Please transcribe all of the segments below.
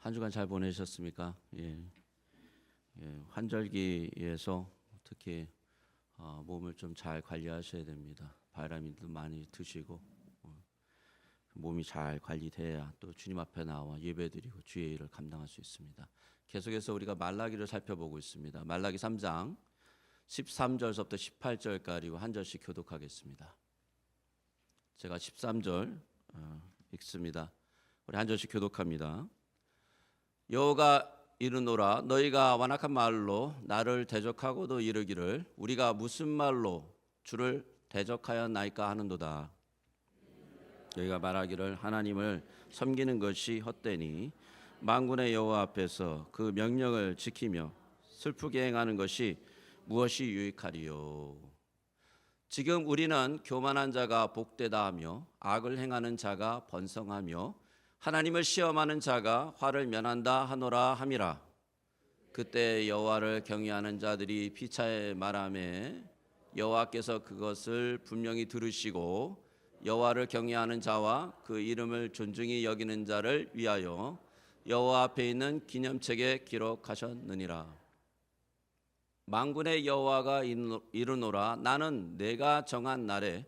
한 주간 잘 보내셨습니까? 환절기에서 특히 몸을 좀 잘 관리하셔야 됩니다. 바이타민도 많이 드시고 몸이 잘 관리돼야 또 주님 앞에 나와 예배드리고 주의 일을 감당할 수 있습니다. 계속해서 우리가 말라기를 살펴보고 있습니다. 말라기 3장 13절서부터 18절까지 한 절씩 교독하겠습니다. 제가 13절 읽습니다. 우리 한 절씩 교독합니다. 여호와가 이르노라, 너희가 완악한 말로 나를 대적하고도 이르기를 우리가 무슨 말로 주를 대적하였나이까 하는도다. 너희가 말하기를 하나님을 섬기는 것이 헛되니 만군의 여호와 앞에서 그 명령을 지키며 슬프게 행하는 것이 무엇이 유익하리요. 지금 우리는 교만한 자가 복되다 하며 악을 행하는 자가 번성하며 하나님을 시험하는 자가 화를 면한다 하노라 함이라. 그때 여호와를 경외하는 자들이 피차에 말하매 여호와께서 그것을 분명히 들으시고 여호와를 경외하는 자와 그 이름을 존중히 여기는 자를 위하여 여호와 앞에 있는 기념책에 기록하셨느니라. 만군의 여호와가 이르노라, 나는 내가 정한 날에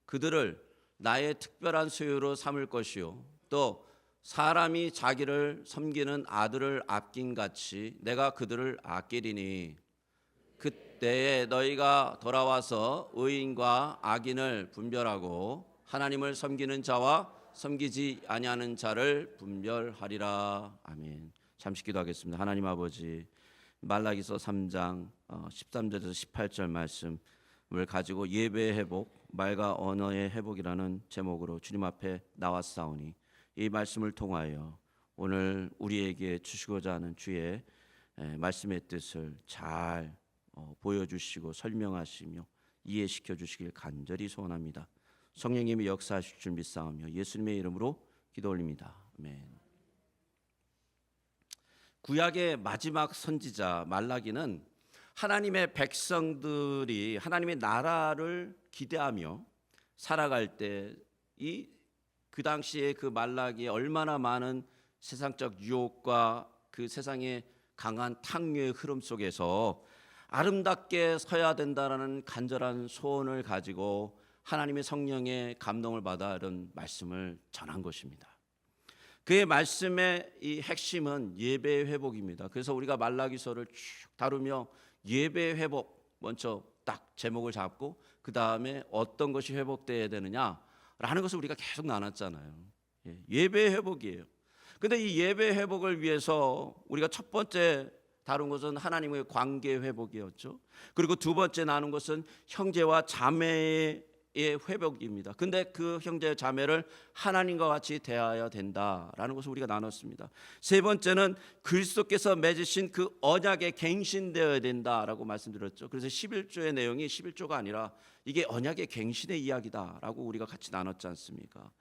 그들을 나의 특별한 소유로 삼을 것이요 또 사람이 자기를 섬기는 아들을 아낀 같이 내가 그들을 아끼리니 그때에 너희가 돌아와서 의인과 악인을 분별하고 하나님을 섬기는 자와 섬기지 아니하는 자를 분별하리라. 아멘. 잠시 기도하겠습니다. 하나님 아버지, 말라기서 3장 13절에서 18절 말씀을 가지고 예배의 회복, 말과 언어의 회복이라는 제목으로 주님 앞에 나왔사오니 이 말씀을 통하여 오늘 우리에게 주시고자 하는 주의 말씀의 뜻을 잘 보여주시고 설명하시며 이해시켜 주시길 간절히 소원합니다. 성령님이 역사하실 줄 믿사오며 예수님의 이름으로 기도 올립니다. 아멘. 구약의 마지막 선지자 말라기는 하나님의 백성들이 하나님의 나라를 기대하며 살아갈 때 그 당시에 그 말라기에 얼마나 많은 세상적 유혹과 그 세상의 강한 탕류의 흐름 속에서 아름답게 서야 된다라는 간절한 소원을 가지고 하나님의 성령의 감동을 받아 이런 말씀을 전한 것입니다. 그의 말씀의 이 핵심은 예배의 회복입니다. 그래서 우리가 말라기서를 쭉 다루며 예배의 회복 먼저 딱 제목을 잡고 그 다음에 어떤 것이 회복되어야 되느냐라는 것을 우리가 계속 나눴잖아요. 예배의 회복이에요. 그런데 이 예배의 회복을 위해서 우리가 첫 번째 다룬 것은 하나님의 관계 회복이었죠. 그리고 두 번째 나눈 것은 형제와 자매의 회복입니다. 근데 그 형제 자매를 하나님과 같이 대하여야 된다라는 것을 우리가 나눴습니다. 세 번째는 그리스도께서 맺으신 그 언약에 갱신되어야 된다라고 말씀드렸죠. 그래서 11조의 내용이 11조가 아니라 이게 언약의 갱신의 이야기다라고 우리가 같이 나눴지 않습니까?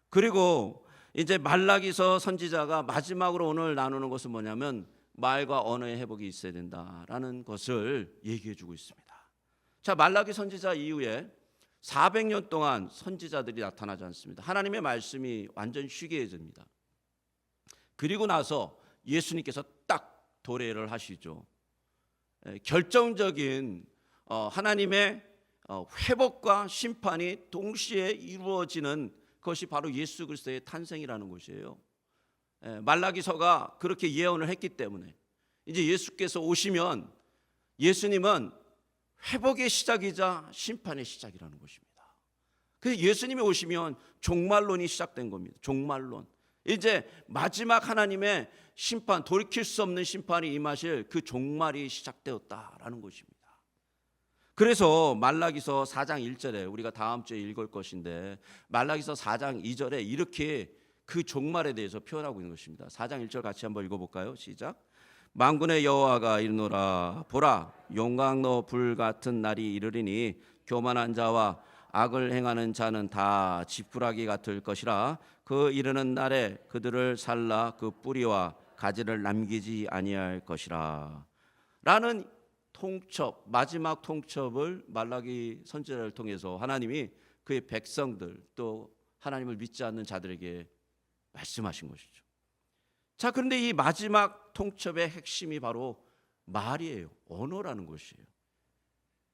그리고 이제 말라기서 선지자가 마지막으로 오늘 나누는 것은 뭐냐면 말과 언어의 회복이 있어야 된다라는 것을 얘기해 주고 있습니다. 자, 말라기 선지자 이후에 400년 동안 선지자들이 나타나지 않습니다. 하나님의 말씀이 완전 쉬게해집니다. 그리고 나서 예수님께서 딱 도래를 하시죠. 결정적인 하나님의 회복과 심판이 동시에 이루어지는 것이 바로 예수 그리스도의 탄생이라는 것이에요. 말라기서가 그렇게 예언을 했기 때문에 이제 예수께서 오시면 예수님은 회복의 시작이자 심판의 시작이라는 것입니다. 그래서 예수님이 오시면 종말론이 시작된 겁니다. 종말론. 이제 마지막 하나님의 심판, 돌이킬 수 없는 심판이 임하실 그 종말이 시작되었다라는 것입니다. 그래서 말라기서 4장 1절에 우리가 다음 주에 읽을 것인데 말라기서 4장 2절에 이렇게 그 종말에 대해서 표현하고 있는 것입니다. 4장 1절 같이 한번 읽어볼까요? 시작. 만군의 여호와가 이르노라, 보라, 용광로 불 같은 날이 이르리니 교만한 자와 악을 행하는 자는 다 지푸라기 같을 것이라. 그 이르는 날에 그들을 살라 그 뿌리와 가지를 남기지 아니할 것이라. 라는 통첩, 마지막 통첩을 말라기 선지자를 통해서 하나님이 그의 백성들 또 하나님을 믿지 않는 자들에게 말씀하신 것이죠. 자, 그런데 이 마지막 통첩의 핵심이 바로 말이에요. 언어라는 것이에요.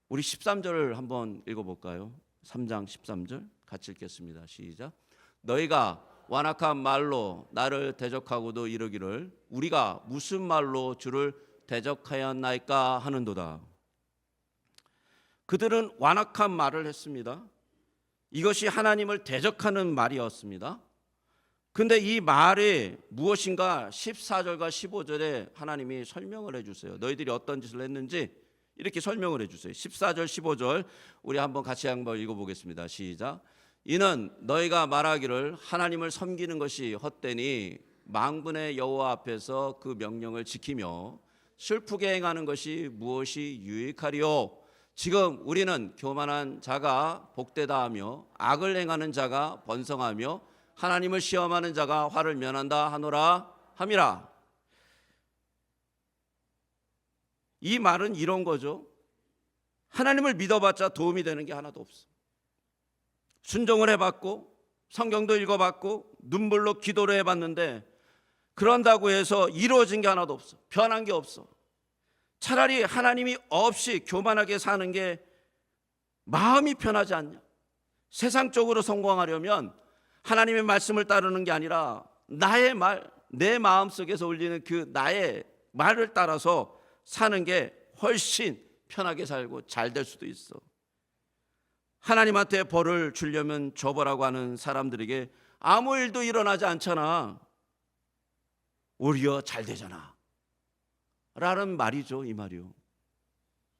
우리 13절을 한번 읽어볼까요? 3장 13절 같이 읽겠습니다. 시작. 너희가 완악한 말로 나를 대적하고도 이르기를 우리가 무슨 말로 주를 대적하였나이까 하는도다. 그들은 완악한 말을 했습니다. 이것이 하나님을 대적하는 말이었습니다. 근데 이 말이 무엇인가 14절과 15절에 하나님이 설명을 해주세요. 너희들이 어떤 짓을 했는지 이렇게 설명을 해주세요. 14절 15절 우리 한번 같이 한번 읽어보겠습니다. 시작. 이는 너희가 말하기를 하나님을 섬기는 것이 헛되니 만군의 여호와 앞에서 그 명령을 지키며 슬프게 행하는 것이 무엇이 유익하리요. 지금 우리는 교만한 자가 복되다 하며 악을 행하는 자가 번성하며 하나님을 시험하는 자가 화를 면한다 하노라 함이라. 이 말은 이런 거죠. 하나님을 믿어봤자 도움이 되는 게 하나도 없어. 순종을 해봤고 성경도 읽어봤고 눈물로 기도를 해봤는데 그런다고 해서 이루어진 게 하나도 없어. 변한 게 없어. 차라리 하나님이 없이 교만하게 사는 게 마음이 편하지 않냐. 세상적으로 성공하려면 하나님의 말씀을 따르는 게 아니라 나의 말, 내 마음속에서 울리는 그 나의 말을 따라서 사는 게 훨씬 편하게 살고 잘 될 수도 있어. 하나님한테 벌을 주려면 줘보라고 하는 사람들에게 아무 일도 일어나지 않잖아. 오히려 잘 되잖아 라는 말이죠. 이 말이요.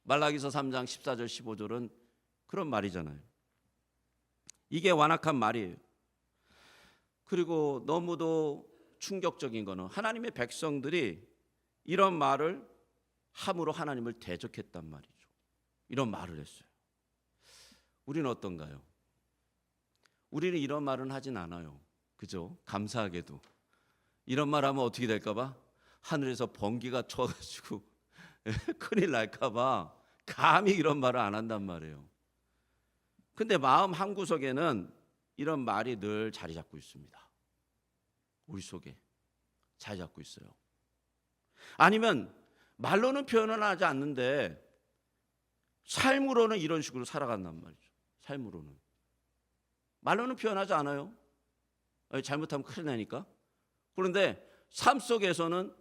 말라기서 3장 14절 15절은 그런 말이잖아요. 이게 완악한 말이에요. 그리고 너무도 충격적인 거는 하나님의 백성들이 이런 말을 함으로 하나님을 대적했단 말이죠. 이런 말을 했어요. 우리는 어떤가요? 우리는 이런 말은 하진 않아요. 그죠? 감사하게도. 이런 말 하면 어떻게 될까 봐 하늘에서 번개가 쳐가지고 큰일 날까 봐 감히 이런 말을 안 한단 말이에요. 근데 마음 한구석에는 이런 말이 늘 자리 잡고 있습니다. 우리 속에 자리 잡고 있어요. 아니면 말로는 표현을 하지 않는데 삶으로는 이런 식으로 살아간단 말이죠. 삶으로는 말로는 표현하지 않아요. 잘못하면 큰일 나니까. 그런데 삶 속에서는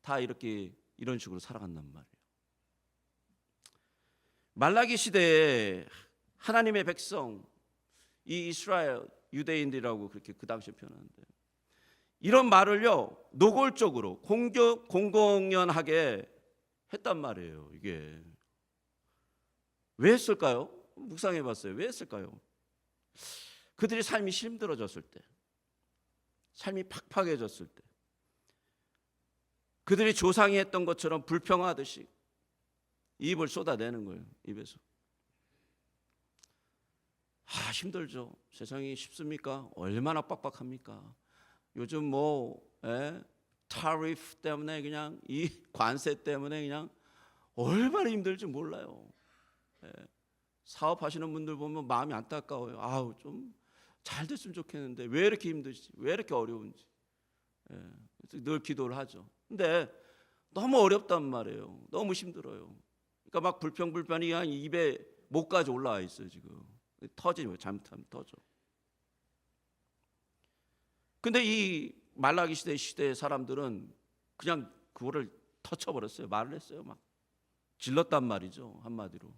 다 이렇게 이런 식으로 살아간단 말이에요. 말라기 시대에 하나님의 백성, 이 이스라엘 유대인들이라고 그렇게 그 당시에 표현하는데 이런 말을요 노골적으로 공공연하게 했단 말이에요. 이게 왜 했을까요? 묵상해봤어요. 왜 했을까요? 그들이 삶이 힘들어졌을 때, 삶이 팍팍해졌을 때, 그들이 조상이 했던 것처럼 불평하듯이 입을 쏟아내는 거예요. 입에서. 힘들죠. 세상이 쉽습니까? 얼마나 빡빡합니까? 요즘 타리프 때문에 그냥 이 관세 때문에 그냥 얼마나 힘들지 몰라요. 사업하시는 분들 보면 마음이 안타까워요. 좀 잘 됐으면 좋겠는데 왜 이렇게 힘들지? 왜 이렇게 어려운지. 늘 기도를 하죠. 근데 너무 어렵단 말이에요. 너무 힘들어요. 그러니까 막 불평불만이 그냥 입에 목까지 올라와 있어요. 지금 터지면 잘못하면 터져. 근데 이 말라기 시대의 사람들은 그냥 그거를 터쳐버렸어요. 말을 했어요. 막 질렀단 말이죠. 한마디로.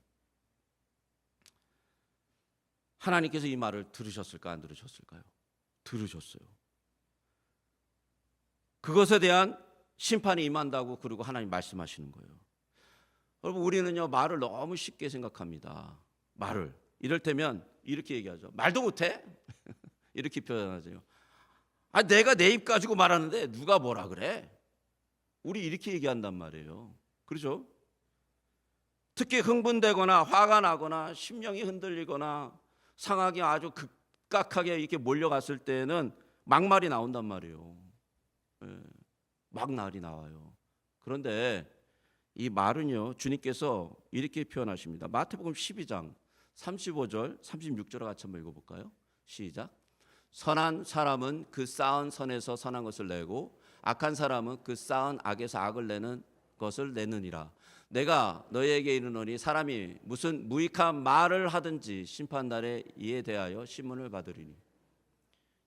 하나님께서 이 말을 들으셨을까 안 들으셨을까요? 들으셨어요. 그것에 대한 심판이 임한다고 그리고 하나님 말씀하시는 거예요. 여러분 우리는요 말을 너무 쉽게 생각합니다. 말을 이를테면 이렇게 얘기하죠. 말도 못해? 이렇게 표현하죠. 내가 내 입 가지고 말하는데 누가 뭐라 그래? 우리 이렇게 얘기한단 말이에요. 그렇죠? 특히 흥분되거나 화가 나거나 심령이 흔들리거나 상황이 아주 급격하게 이렇게 몰려갔을 때는 막말이 나온단 말이에요. 막말이 나와요. 그런데 이 말은요 주님께서 이렇게 표현하십니다. 마태복음 12장 35절 36절을 같이 한번 읽어볼까요? 시작. 선한 사람은 그 쌓은 선에서 선한 것을 내고 악한 사람은 그 쌓은 악에서 악을 내는 것을 내느니라. 내가 너희에게 이르노니 사람이 무슨 무익한 말을 하든지 심판날에 이에 대하여 심문을 받으리니.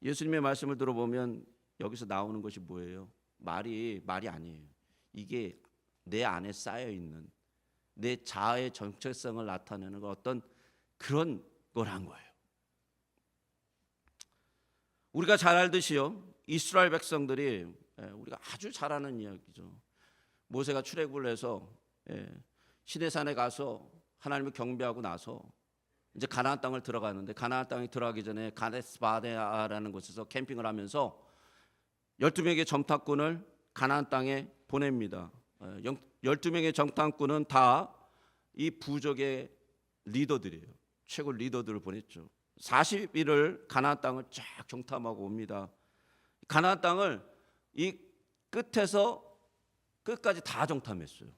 예수님의 말씀을 들어보면 여기서 나오는 것이 뭐예요? 말이 아니에요. 이게 내 안에 쌓여 있는 내 자아의 정체성을 나타내는 어떤 그런 거란 거예요. 우리가 잘 알듯이요, 이스라엘 백성들이, 우리가 아주 잘 아는 이야기죠. 모세가 출애굽을 해서 시내산에 가서 하나님을 경배하고 나서 이제 가나안 땅을 들어가는데, 가나안 땅에 들어가기 전에 가데스 바네아라는 곳에서 캠핑을 하면서 12명의 정탐꾼을 가나안 땅에 보냅니다. 12명의 정탐꾼은 다 이 부족의 리더들이에요. 최고 리더들을 보냈죠. 40일을 가나안 땅을 쫙 정탐하고 옵니다. 가나안 땅을 이 끝에서 끝까지 다 정탐했어요.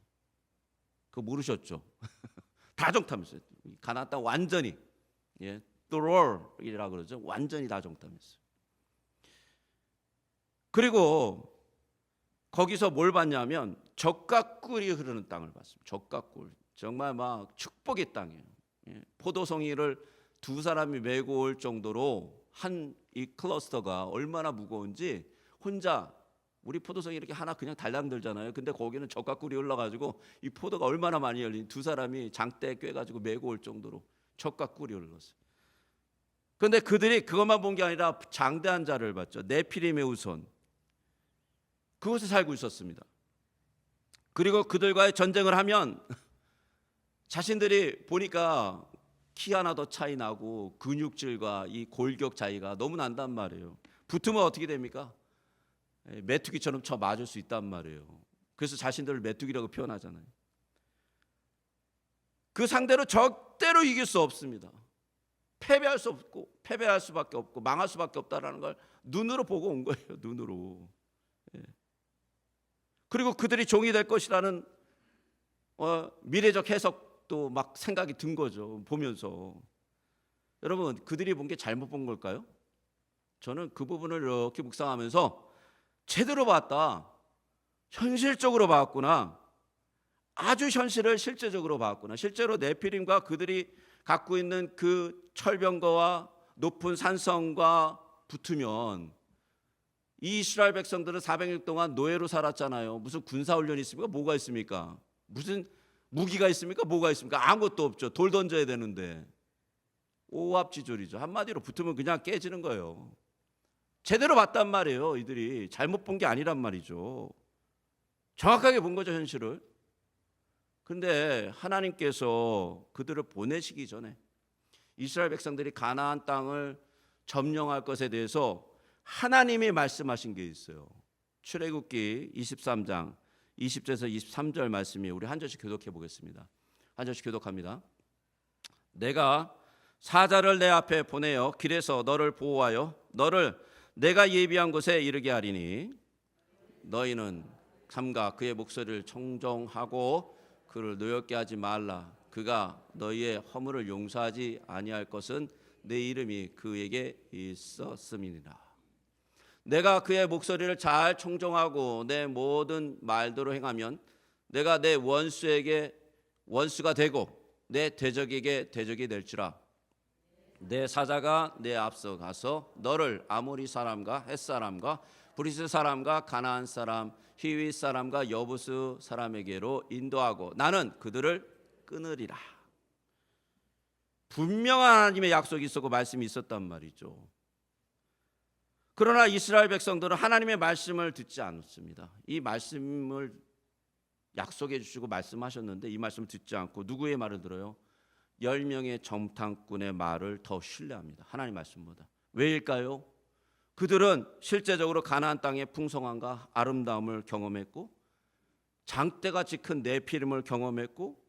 그거 모르셨죠? 다 정탐했어요. 가나안 땅 완전히, thorough이라고 그러죠. 완전히 다 정탐했어요. 그리고 거기서 뭘 봤냐면 젖과 꿀이 흐르는 땅을 봤습니다. 젖과 꿀, 정말 막 축복의 땅이에요. 포도송이를 두 사람이 메고 올 정도로 한 이 클러스터가 얼마나 무거운지, 혼자 우리 포도송이 이렇게 하나 그냥 달랑 들잖아요. 근데 거기는 젖과 꿀이 흘러가지고 이 포도가 얼마나 많이 열린, 두 사람이 장대에 꿰가지고 메고 올 정도로 젖과 꿀이 흘렀어요. 그런데 그들이 그것만 본 게 아니라 장대한 자를 봤죠. 네피림의 후손, 그곳에 살고 있었습니다. 그리고 그들과의 전쟁을 하면 자신들이 보니까 키 하나 더 차이 나고 근육질과 이 골격 차이가 너무 난단 말이에요. 붙으면 어떻게 됩니까? 메뚜기처럼 쳐 맞을 수 있단 말이에요. 그래서 자신들을 메뚜기라고 표현하잖아요. 그 상대로 절대로 이길 수 없습니다. 패배할 수 없고, 패배할 수밖에 없고, 망할 수밖에 없다라는 걸 눈으로 보고 온 거예요. 눈으로. 그리고 그들이 종이 될 것이라는 미래적 해석도 막 생각이 든 거죠. 보면서. 여러분, 그들이 본 게 잘못 본 걸까요? 저는 그 부분을 이렇게 묵상하면서 제대로 봤다, 현실적으로 봤구나, 아주 현실을 실제적으로 봤구나. 실제로 네피림과 그들이 갖고 있는 그 철병거와 높은 산성과 붙으면 이 이스라엘 백성들은 400년 동안 노예로 살았잖아요. 무슨 군사훈련이 있습니까? 뭐가 있습니까? 무슨 무기가 있습니까? 뭐가 있습니까? 아무것도 없죠. 돌 던져야 되는데. 오합지졸이죠. 한마디로 붙으면 그냥 깨지는 거예요. 제대로 봤단 말이에요. 이들이 잘못 본 게 아니란 말이죠. 정확하게 본 거죠, 현실을. 근데 하나님께서 그들을 보내시기 전에 이스라엘 백성들이 가나안 땅을 점령할 것에 대해서 하나님이 말씀하신 게 있어요. 출애굽기 23장 20절에서 23절 말씀이, 우리 한 절씩 교독해 보겠습니다. 한 절씩 교독합니다. 내가 사자를 내 앞에 보내어 길에서 너를 보호하여 너를 내가 예비한 곳에 이르게 하리니 너희는 삼가 그의 목소리를 청종하고 그를 노엽게 하지 말라. 그가 너희의 허물을 용서하지 아니할 것은 내 이름이 그에게 있었음이니라. 내가 그의 목소리를 잘 청종하고 내 모든 말대로 행하면 내가 내 원수에게 원수가 되고 내 대적에게 대적이 될지라. 내 사자가 내 앞서 가서 너를 아모리 사람과 헷 사람과 브리스 사람과 가나안 사람 히윗 사람과 여부스 사람에게로 인도하고 나는 그들을 끊으리라. 분명한 하나님의 약속이 있었고 말씀이 있었단 말이죠. 그러나 이스라엘 백성들은 하나님의 말씀을 듣지 않았습니다. 이 말씀을 약속해 주시고 말씀하셨는데 이 말씀을 듣지 않고 누구의 말을 들어요? 10명의 정탐꾼의 말을 더 신뢰합니다. 하나님 말씀보다. 왜일까요? 그들은 실제적으로 가나안 땅의 풍성함과 아름다움을 경험했고 장대같이 큰 네피림을 경험했고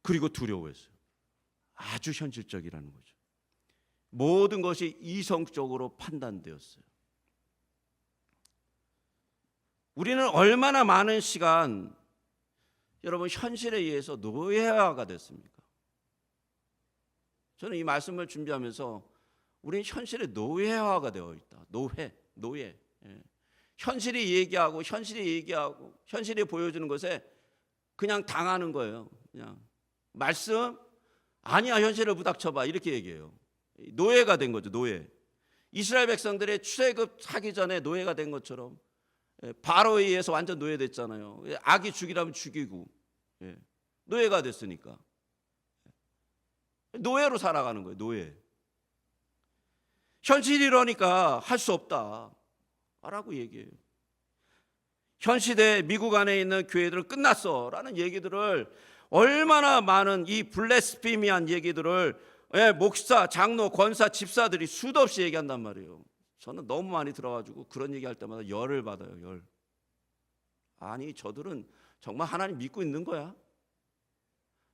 그리고 두려워했어요. 아주 현실적이라는 거죠. 모든 것이 이성적으로 판단되었어요. 우리는 얼마나 많은 시간 여러분 현실에 의해서 노예화가 됐습니까? 저는 이 말씀을 준비하면서 우리는 현실에 노예화가 되어 있다. 노예. 현실이 보여주는 것에 그냥 당하는 거예요. 그냥 말씀 아니야, 현실을 부닥쳐봐, 이렇게 얘기해요. 노예가 된 거죠. 노예. 이스라엘 백성들의 출애굽하기 전에 노예가 된 것처럼 바로에 의해서 완전 노예됐잖아요. 악이 죽이라면 죽이고 노예가 됐으니까 노예로 살아가는 거예요. 노예. 현실이 이러니까 할 수 없다 라고 얘기해요. 현 시대 미국 안에 있는 교회들은 끝났어 라는 얘기들을, 얼마나 많은 이 블레스피미한 얘기들을 목사, 장로, 권사, 집사들이 수도 없이 얘기한단 말이에요. 저는 너무 많이 들어가지고 그런 얘기할 때마다 열을 받아요. 열. 아니, 저들은 정말 하나님 믿고 있는 거야?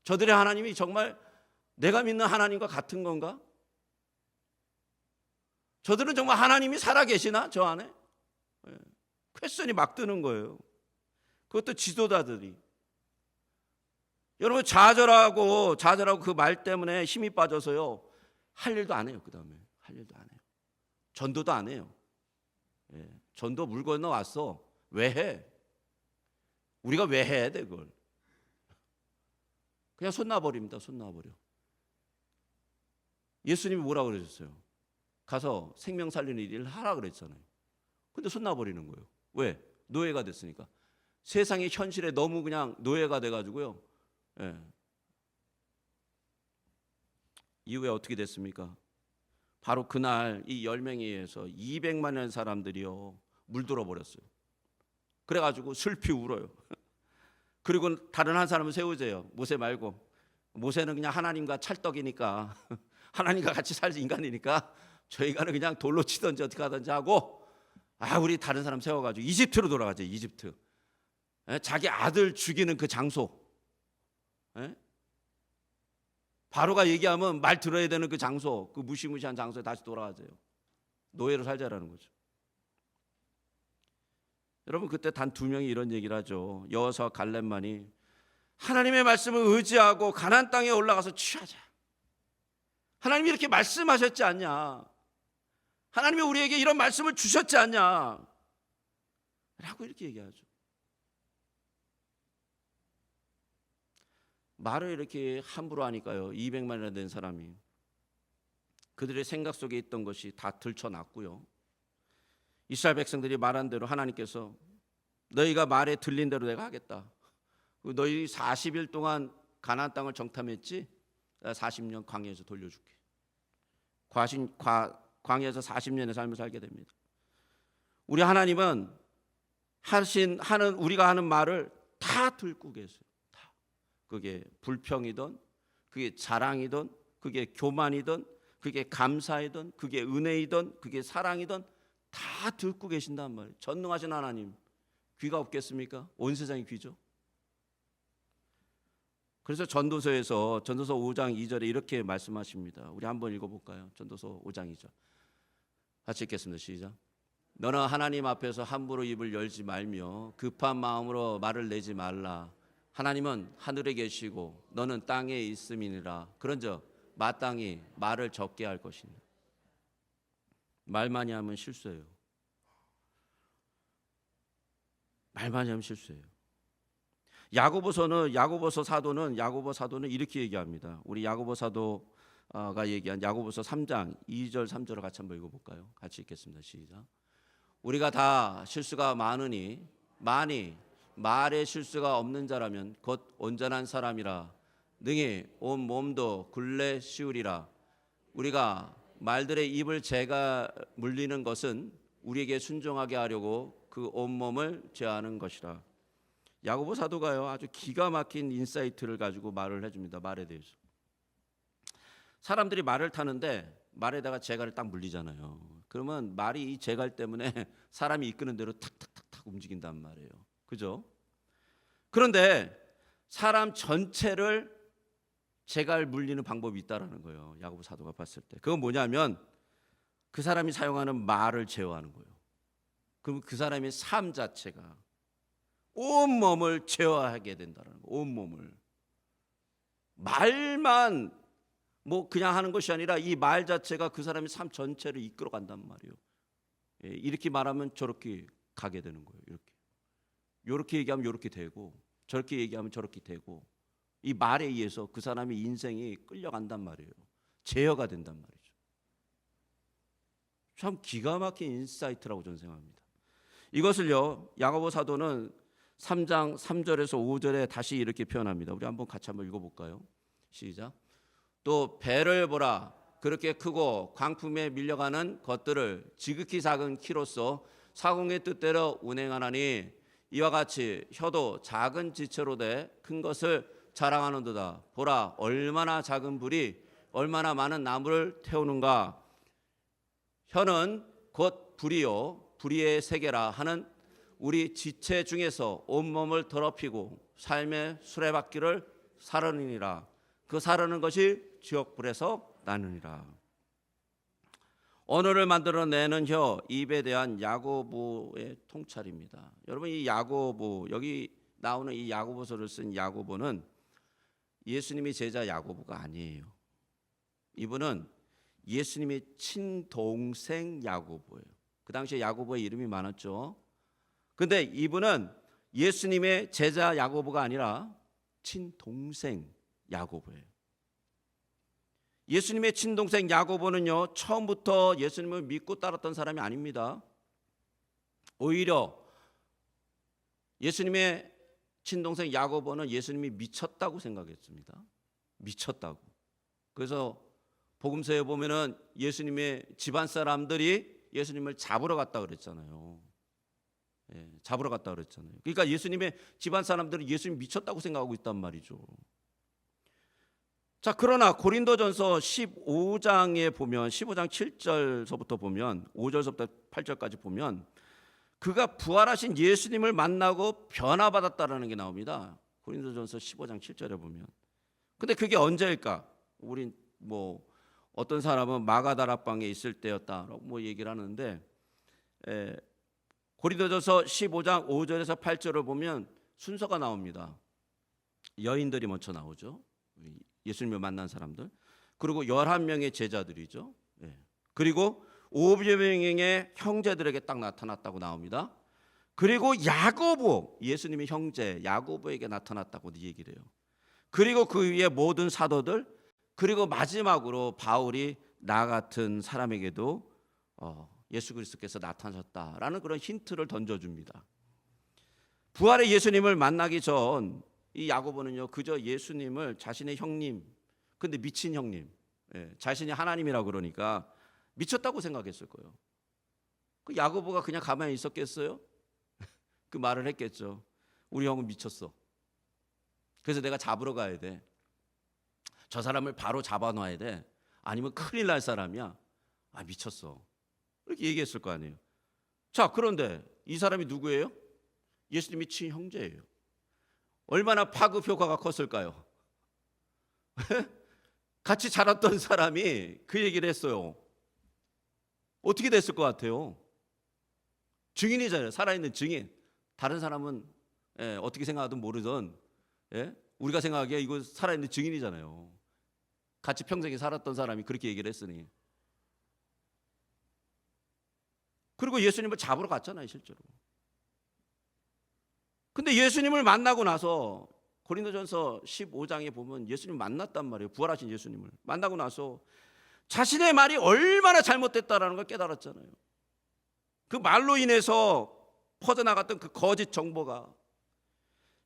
저들의 하나님이 정말 내가 믿는 하나님과 같은 건가? 저들은 정말 하나님이 살아계시나? 저 안에? 퀘스천이 막 뜨는 거예요. 그것도 지도자들이. 여러분, 좌절하고 그 말 때문에 힘이 빠져서요, 할 일도 안 해요. 그 다음에 할 일도 안 해요. 전도도 안 해요. 전도 물 건너 왔어. 왜 해? 우리가 왜 해야 돼 그걸? 그냥 손 놔버립니다. 손 놔버려. 예수님이 뭐라고 그러셨어요? 가서 생명 살리는 일을 하라 그랬잖아요. 근데 손 놔버리는 거예요. 왜? 노예가 됐으니까. 세상의 현실에 너무 그냥 노예가 돼가지고요. 이후에 어떻게 됐습니까? 바로 그날 이 열맹회에서 200만의 사람들이요 물들어 버렸어요. 그래가지고 슬피 울어요. 그리고 다른 한 사람을 세우세요. 모세 말고. 모세는 그냥 하나님과 찰떡이니까 하나님과 같이 살 인간이니까 저희가는 그냥 돌로 치든지 어떻게 하든지 하고, 우리 다른 사람 세워가지고 이집트로 돌아가죠. 이집트. 자기 아들 죽이는 그 장소. 바로가 얘기하면 말 들어야 되는 그 장소, 그 무시무시한 장소에 다시 돌아가세요. 노예로 살자라는 거죠. 여러분, 그때 단 2명이 이런 얘기를 하죠. 여호수아와 갈렙만이 하나님의 말씀을 의지하고 가나안 땅에 올라가서 취하자. 하나님이 이렇게 말씀하셨지 않냐? 하나님이 우리에게 이런 말씀을 주셨지 않냐? 라고 이렇게 얘기하죠. 말을 이렇게 함부로 하니까요, 200만이나 된 사람이 그들의 생각 속에 있던 것이 다 들춰났고요. 이스라엘 백성들이 말한 대로 하나님께서 너희가 말에 들린 대로 내가 하겠다. 너희 40일 동안 가나안 땅을 정탐했지? 40년 광야에서 돌려줄게. 광야에서 40년의 삶을 살게 됩니다. 우리 하나님은 하는 우리가 하는 말을 다 듣고 계세요. 다. 그게 불평이든, 그게 자랑이든, 그게 교만이든, 그게 감사이든, 그게 은혜이든, 그게 사랑이든 다 듣고 계신단 말이에요. 전능하신 하나님, 귀가 없겠습니까? 온 세상이 귀죠. 그래서 전도서 5장 2절에 이렇게 말씀하십니다. 우리 한번 읽어볼까요? 전도서 5장 2절. 같이 읽겠습니다. 시작. 너는 하나님 앞에서 함부로 입을 열지 말며 급한 마음으로 말을 내지 말라. 하나님은 하늘에 계시고 너는 땅에 있음이니라. 그런즉 마땅히 말을 적게 할 것이니. 말 많이 하면 실수예요. 말 많이 하면 실수예요. 야고보 사도는 이렇게 얘기합니다. 우리 야고보 사도가 얘기한 야고보서 3장 2절 3절을 같이 한번 읽어볼까요? 같이 읽겠습니다. 시작. 우리가 다 실수가 많으니 많이 말에 실수가 없는 자라면 곧 온전한 사람이라 능히 온 몸도 굴레 씌우리라. 우리가 말들의 입을 제가 물리는 것은 우리에게 순종하게 하려고 그 온몸을 제하는 것이라. 야고보 사도가요 아주 기가 막힌 인사이트를 가지고 말을 해줍니다. 말에 대해서. 사람들이 말을 타는데 말에다가 제갈을 딱 물리잖아요. 그러면 말이 이 제갈 때문에 사람이 이끄는 대로 탁탁탁탁 움직인단 말이에요. 그죠? 그런데 사람 전체를 제갈 물리는 방법이 있다라는 거예요. 야고보 사도가 봤을 때. 그건 뭐냐면 그 사람이 사용하는 말을 제어하는 거예요. 그럼 그 사람의 삶 자체가 온몸을 제어하게 된다는 거. 온몸을. 말만 뭐 그냥 하는 것이 아니라 이 말 자체가 그 사람의 삶 전체를 이끌어 간단 말이에요. 이렇게 말하면 저렇게 가게 되는 거예요. 이렇게 얘기하면 이렇게 되고 저렇게 얘기하면 저렇게 되고 이 말에 의해서 그 사람의 인생이 끌려간단 말이에요. 제어가 된단 말이죠. 참 기가 막힌 인사이트라고 저는 생각합니다. 이것을요 야고보 사도는 3장 3절에서 5절에 다시 이렇게 표현합니다. 우리 같이 한번 읽어볼까요? 시작. 또 배를 보라. 그렇게 크고 광풍에 밀려가는 것들을 지극히 작은 키로서 사공의 뜻대로 운행하나니 이와 같이 혀도 작은 지체로 돼 큰 것을 자랑하는도다. 보라 얼마나 작은 불이 얼마나 많은 나무를 태우는가. 혀는 곧 불이요 불의의 세계라 하는 우리 지체 중에서 온몸을 더럽히고 삶의 수레바퀴를 사르느니라. 그 사르는 것이 지옥불에서 나느니라. 언어를 만들어내는 혀, 입에 대한 야고보의 통찰입니다. 여러분 이 야고보, 여기 나오는 이 야고보서를 쓴 야고보는 예수님이 제자 야고보가 아니에요. 이분은 예수님의 친동생 야고보예요. 그 당시에 야고보의 이름이 많았죠. 근데 이분은 예수님의 제자 야고보가 아니라 친동생 야고보예요. 예수님의 친동생 야고보는요 처음부터 예수님을 믿고 따랐던 사람이 아닙니다. 오히려 예수님의 친동생 야고보는 예수님이 미쳤다고 생각했습니다. 미쳤다고. 그래서 복음서에 보면은 예수님의 집안 사람들이 예수님을 잡으러 갔다 그랬잖아요. 잡으러 갔다 그랬잖아요. 그러니까 예수님의 집안 사람들은 예수님 미쳤다고 생각하고 있단 말이죠. 자, 그러나 고린도전서 15장에 보면 15장 7절서부터 보면 5절서부터 8절까지 보면 그가 부활하신 예수님을 만나고 변화받았다라는 게 나옵니다. 고린도전서 15장 7절에 보면. 근데 그게 언제일까? 우린 어떤 사람은 마가다락방에 있을 때였다라고 얘기를 하는데 고린도전서 15장 5절에서 8절을 보면 순서가 나옵니다. 여인들이 먼저 나오죠. 예수님을 만난 사람들. 그리고 11명의 제자들이죠. 그리고 500명의 형제들에게 딱 나타났다고 나옵니다. 그리고 야고보, 예수님의 형제 야고보에게 나타났다고 얘기를 해요. 그리고 그 위에 모든 사도들, 그리고 마지막으로 바울이 나 같은 사람에게도 예수 그리스도께서 나타나셨다라는 그런 힌트를 던져줍니다. 부활의 예수님을 만나기 전 이 야고보는요 그저 예수님을 자신의 형님, 근데 미친 형님, 자신이 하나님이라고 그러니까 미쳤다고 생각했을 거예요. 그 야고보가 그냥 가만히 있었겠어요? 그 말을 했겠죠. 우리 형은 미쳤어. 그래서 내가 잡으러 가야 돼. 저 사람을 바로 잡아놔야 돼. 아니면 큰일 날 사람이야. 아, 미쳤어. 이렇게 얘기했을 거 아니에요. 자, 그런데 이 사람이 누구예요? 예수님이 친형제예요. 얼마나 파급 효과가 컸을까요? 같이 자랐던 사람이 그 얘기를 했어요. 어떻게 됐을 것 같아요? 증인이잖아요. 살아있는 증인. 다른 사람은 어떻게 생각하든 모르든 우리가 생각하기에 이거 살아있는 증인이잖아요. 같이 평생에 살았던 사람이 그렇게 얘기를 했으니. 그리고 예수님을 잡으러 갔잖아요, 실제로. 근데 예수님을 만나고 나서 고린도전서 15장에 보면 예수님 만났단 말이에요. 부활하신 예수님을 만나고 나서 자신의 말이 얼마나 잘못됐다라는 걸 깨달았잖아요. 그 말로 인해서 퍼져나갔던 그 거짓 정보가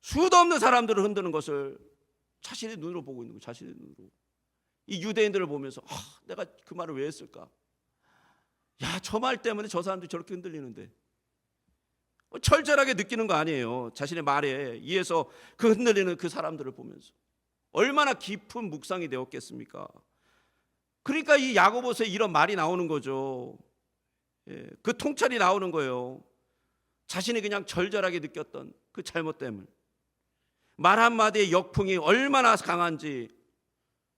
수도 없는 사람들을 흔드는 것을 자신의 눈으로 보고 있는 거예요. 자신의 눈으로. 이 유대인들을 보면서 내가 그 말을 왜 했을까? 야, 저 말 때문에 저 사람들이 저렇게 흔들리는데. 철저하게 느끼는 거 아니에요. 자신의 말에 의해서 그 흔들리는 그 사람들을 보면서 얼마나 깊은 묵상이 되었겠습니까? 그러니까 이 야고보서에 이런 말이 나오는 거죠. 그 통찰이 나오는 거예요. 자신이 그냥 절절하게 느꼈던 그 잘못됨을, 말 한마디의 역풍이 얼마나 강한지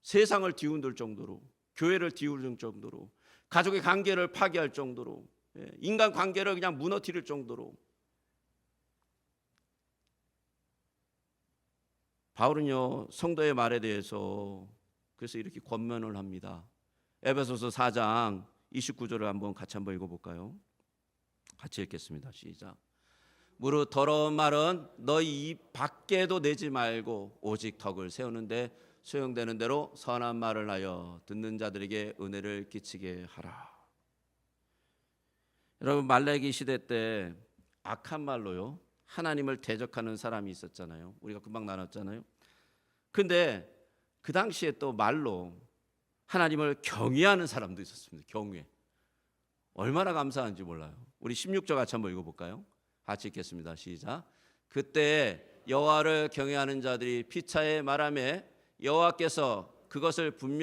세상을 뒤흔들 정도로, 교회를 뒤흔들 정도로, 가족의 관계를 파괴할 정도로, 인간 관계를 그냥 무너뜨릴 정도로. 바울은요 성도의 말에 대해서 그래서 이렇게 권면을 합니다. 에베소서 4장 29절을 같이 한번 읽어볼까요? 같이 읽겠습니다. 시작. 무릇 더러운 말은 너희 입 밖에도 내지 말고 오직 덕을 세우는데 소용되는 대로 선한 말을 하여 듣는 자들에게 은혜를 끼치게 하라. 여러분, 말라기 시대 때 악한 말로요 하나님을 대적하는 사람이 있었잖아요. 우리가 금방 나눴잖아요. 근데 그 당시에 또 말로 하나님을 경외하는 사람도 있었습니다. 경외. 얼마나 감사한지 몰라요. 우리 16절 같이 한번 읽어볼까요? 같이 읽겠습니다. 시작. 그때 여호와를 경외하는 자들이 피차에 말하며 여호와께서 그것을 분명히